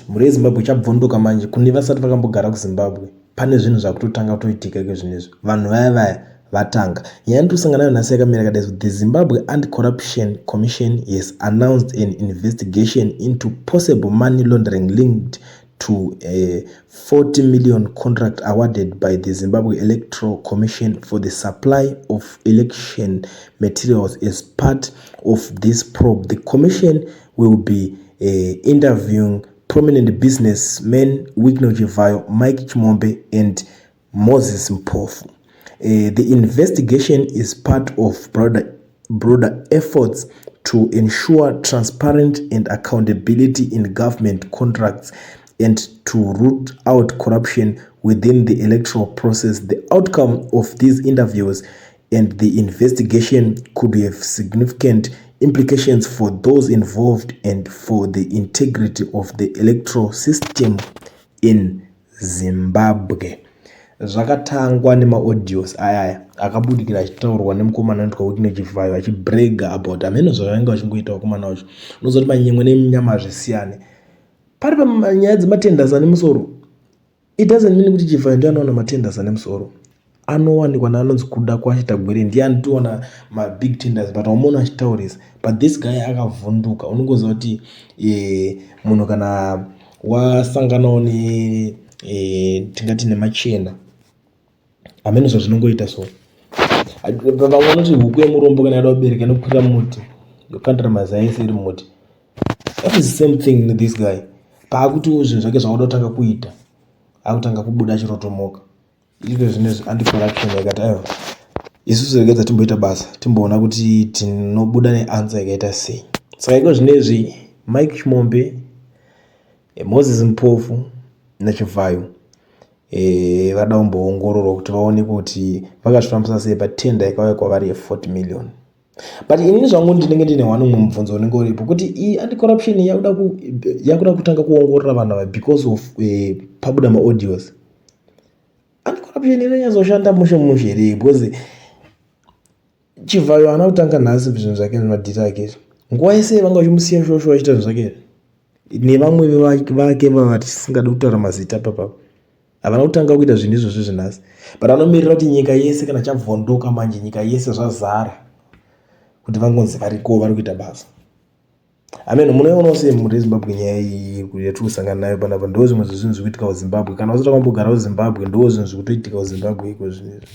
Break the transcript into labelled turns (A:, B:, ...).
A: muri Zimbabwe chabvunduka manje kune vasati vakambogara kuZimbabwe pane zvinhu zvakutotanga kutoitika iko zvinezvi vanhu vaya vatanga yandosangana nayo nhasi yakamira kadai. The Zimbabwe Anti-Corruption Commission has announced an investigation into possible money laundering linked to a 40 million contract awarded by the Zimbabwe Electoral Commission for the supply of election materials. As part of this probe, the commission will be interviewing prominent businessmen Wycliffe Chivayo, Mike Chimombe, and Moses Mpofu. The investigation is part of broader efforts to ensure transparent and accountability in government contracts and to root out corruption within the electoral process. The outcome of these interviews and the investigation could have significant implications for those involved and for the integrity of the electoral system in Zimbabwe. Zvakatangwa nemaaudios aya akabudikira achitaurwa nemukomana anotwa Wycliffe Chivayo achibrega about ameno zvavanga vachingoita wakomana wacho. Unozoti manyemwe nenyama zvisiyane pari panyaya dzematendasi ane musoro. It doesn't mean kuti Chivayo ndiye anoona matendasi ane musoro, anowanikwa neanonzi kuda kuachita gwere ndiye anotoona mabig tenders but aumona achitaurisa. But this guy akavhunduka. Unongoziva kuti munhu kana wasanganawo ne tingati nemachena ameno zvazvinongoita so vamwe vanoti huku yemurombo kana yada kubereka inokwira muti yokandira mazai ese iri muti. That is the same thing with this guy. Paakuti zvinhu zvake zvauda kutanga kuita akutanga kubuda achirotomoka. Izvo zvinezvi anti-corruption yakati aiwa isusu regedza timboita basa timboona kuti tinobuda neansa yakaita sei. Saka iko zvinezvi Mike Chimombe, Moses Mpofu naChivayo vada kumboongororwa kuti vaone kuti vakazvifambisa sei patenda yakauya kwavari ye40 million. But inini zvangu ndinenge ndine umwe mubvunzo unenge uripo kuti iyi anti-corruption yakuda kutanga kuongorora vanhu ava because of pabuda maaudios. Anti-corruption inonyazoshanda mushe here because Chivayo haana kutanga nhasi zvinhu zvake nemadhita ake. Nguva yese vanga vachimusiya shosho achiita zvinhu zvake nevamwe vake vatisingade kutaura mazita papapo. Havana kutanga kuita zvinhu izvozvo zvinhasi but anomirira kuti nyika yese kana chabvondoka manje nyika yese zvazara kuti vangonzi variko vari kuita basa. Amen. Munoona sei muri Zimbabwe nyaya iyi yatiri kusangana nayo panapa ndo zvimwe zvezvinhu zviri kuitika kuZimbabwe. Kana usati wakambogara kuZimbabwe ndo zvinhu zviri kutoitika kuZimbabwe iko zvinezvi.